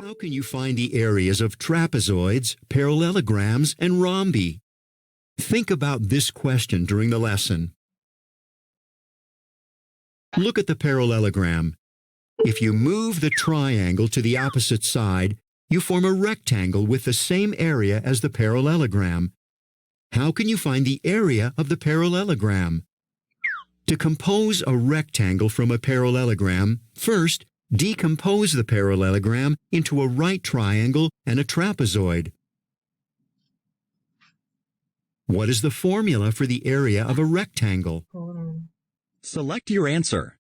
How can you find the areas of trapezoids, parallelograms, and rhombi? Think about this question during the lesson. Look at the parallelogram. If you move the triangle to the opposite side, you form a rectangle with the same area as the parallelogram. How can you find the area of the parallelogram? To compose a rectangle from a parallelogram, first, decompose the parallelogram into a right triangle and a trapezoid. What is the formula for the area of a rectangle? Select your answer.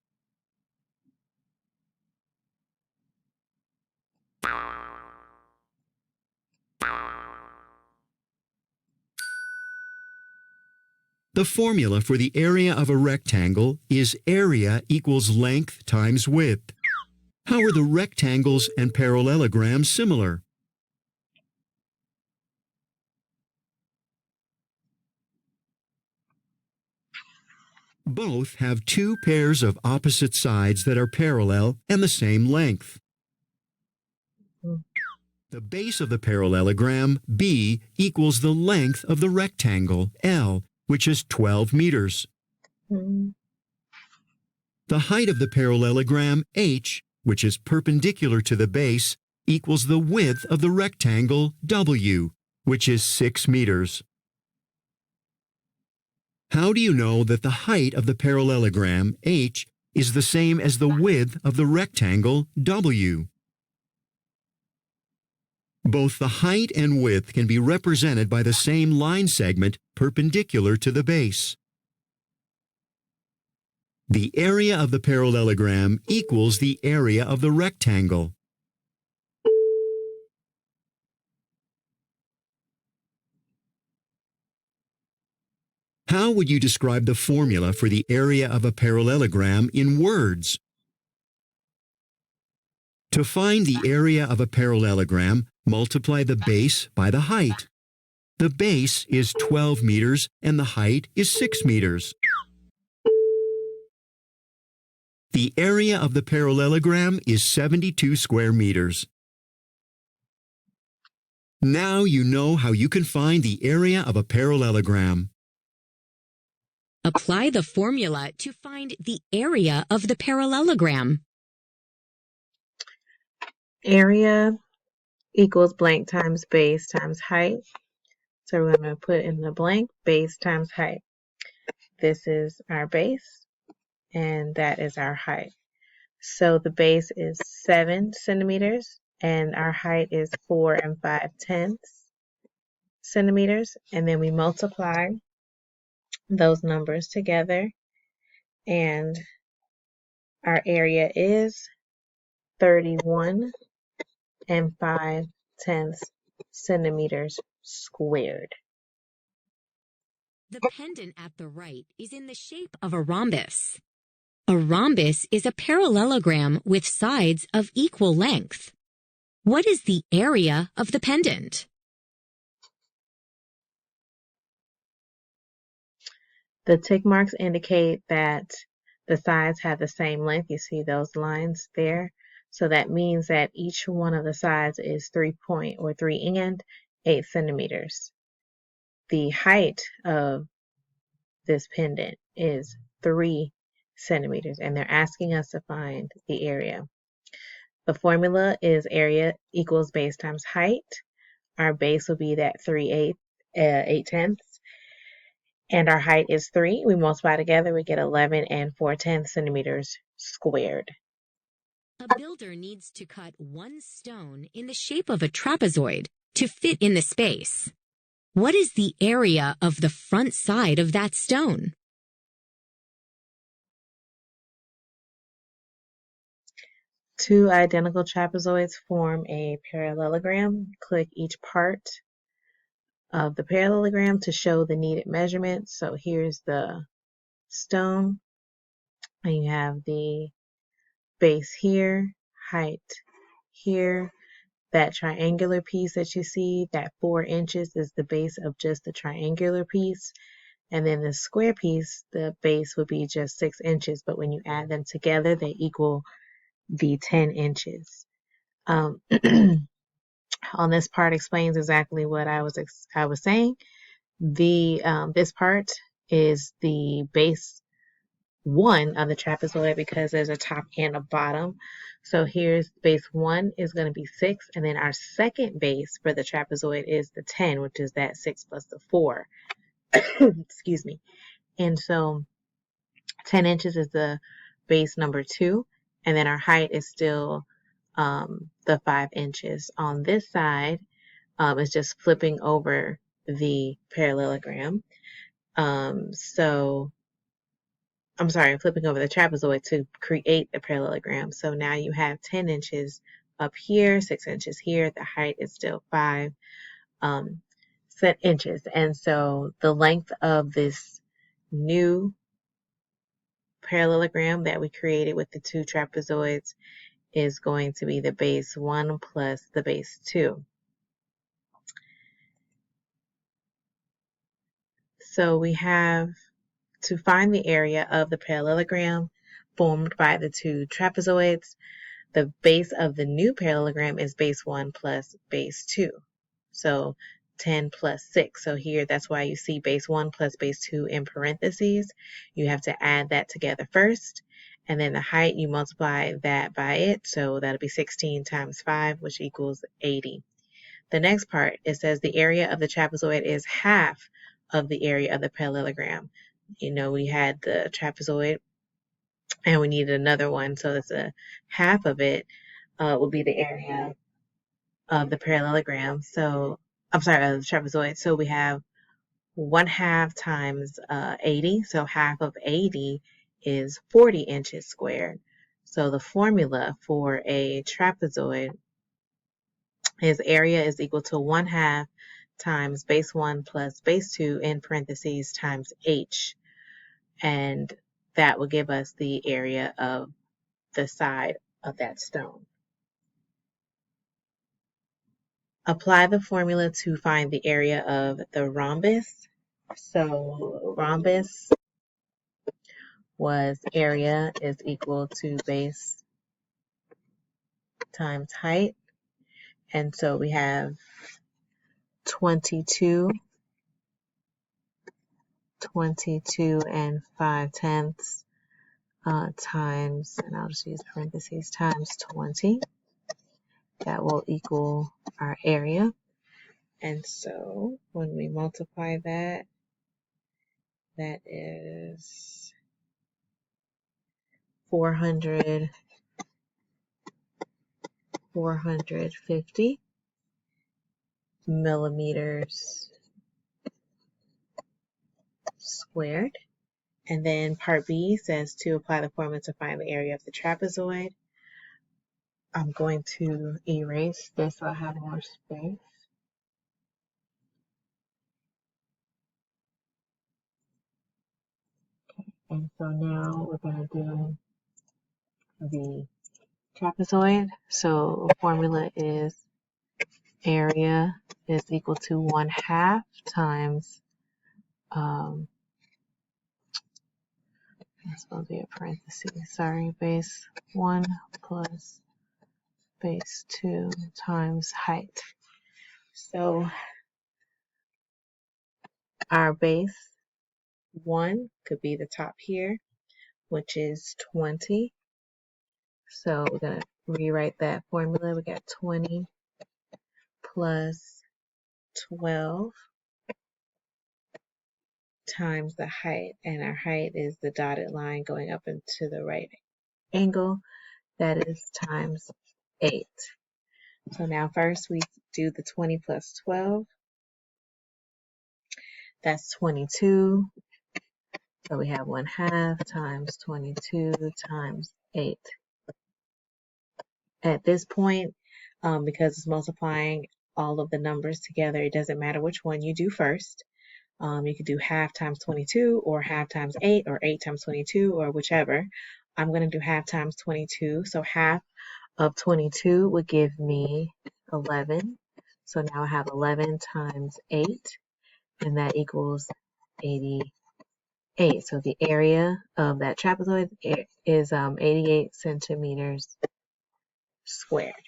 The formula for the area of a rectangle is area equals length times width. How are the rectangles and parallelograms similar? Both have two pairs of opposite sides that are parallel and the same length. The base of the parallelogram, B, equals the length of the rectangle, L, which is 12 meters. The height of the parallelogram, H, which is perpendicular to the base, equals the width of the rectangle, W, which is 6 meters. How do you know that the height of the parallelogram, H, is the same as the width of the rectangle, W? Both the height and width can be represented by the same line segment perpendicular to the base. The area of the parallelogram equals the area of the rectangle. How would you describe the formula for the area of a parallelogram in words? To find the area of a parallelogram, multiply the base by the height. The base is 12 meters and the height is 6 meters. The area of the parallelogram is 72 square meters. Now you know how you can find the area of a parallelogram. Apply the formula to find the area of the parallelogram. Area equals blank times base times height. So we're going to put in the blank base times height. This is our base and that is our height. So the base is 7 centimeters and our height is 4 5/10 centimeters. And then we multiply those numbers together and our area is 31 5/10 centimeters squared. The pendant at the right is in the shape of a rhombus. A rhombus is a parallelogram with sides of equal length. What is the area of the pendant? The tick marks indicate that the sides have the same length. You see those lines there? So that means that each one of the sides is 3 and 8 centimeters. The height of this pendant is 3 centimeters, and they're asking us to find the area. The formula is area equals base times height. Our base will be that 8/10, and our height is 3. We multiply together, we get 11 4/10 centimeters squared. A builder needs to cut one stone in the shape of a trapezoid to fit in the space. What is the area of the front side of that stone? Two identical trapezoids form a parallelogram. Click each part of the parallelogram to show the needed measurement. So here's the stone, and you have the base here, height here. That triangular piece that you see, that 4 inches is the base of just the triangular piece. And then the square piece, the base would be just 6 inches, but when you add them together, they equal the 10 inches. Um, on this part explains exactly what I was saying. This part is the base one of the trapezoid because there's a top and a bottom. So here's base one is going to be 6, and then our second base for the trapezoid is the 10, which is that 6 plus the 4. Excuse me. And so 10 inches is the base number 2, and then our height is still the 5 inches. On this side, is just flipping over the parallelogram. I'm sorry, flipping over the trapezoid to create a parallelogram. So now you have 10 inches up here, 6 inches here. The height is still 5 inches. And so the length of this new parallelogram that we created with the two trapezoids is going to be the base 1 plus the base 2. So we have to find the area of the parallelogram formed by the two trapezoids. The base of the new parallelogram is base 1 plus base 2. So 10 plus 6. So here, that's why you see base 1 plus base 2 in parentheses. You have to add that together first. And then the height, you multiply that by it. So that'll be 16 times 5, which equals 80. The next part, it says the area of the trapezoid is half of the area of the parallelogram. You know, we had the trapezoid and we needed another one. So that's a half of it would be the area of the parallelogram. So, I'm sorry, of the trapezoid. So we have 1/2 times 80. So half of 80 is 40 inches squared. So the formula for a trapezoid is area is equal to 1/2 times base 1 plus base 2 in parentheses times h. And that will give us the area of the side of that stone. Apply the formula to find the area of the rhombus. So rhombus was area is equal to base times height. And so we have 22 and 5/10 times, and I'll just use parentheses, times 20. That will equal our area. And so when we multiply that, that is 450 millimeters squared. And then part B says to apply the formula to find the area of the trapezoid. I'm going to erase this so I have more space. And so now we're going to do the trapezoid. So the formula is area is equal to 1/2 times, that's going to be a parenthesis, sorry, base 1 plus base 2 times height. So our base 1 could be the top here, which is 20. So we're going to rewrite that formula. We got 20 plus 12 times the height, and our height is the dotted line going up into the right angle. That is times 8. So now first we do the 20 plus 12. That's 22. So we have 1/2 times 22 times 8. At this point, because it's multiplying all of the numbers together, it doesn't matter which one you do first. You could do 1/2 times 22 or 1/2 times 8 or 8 times 22 or whichever. I'm going to do 1/2 times 22. So 1/2 of 22 would give me 11. So now I have 11 times 8, and that equals 88. So the area of that trapezoid is 88 centimeters squared.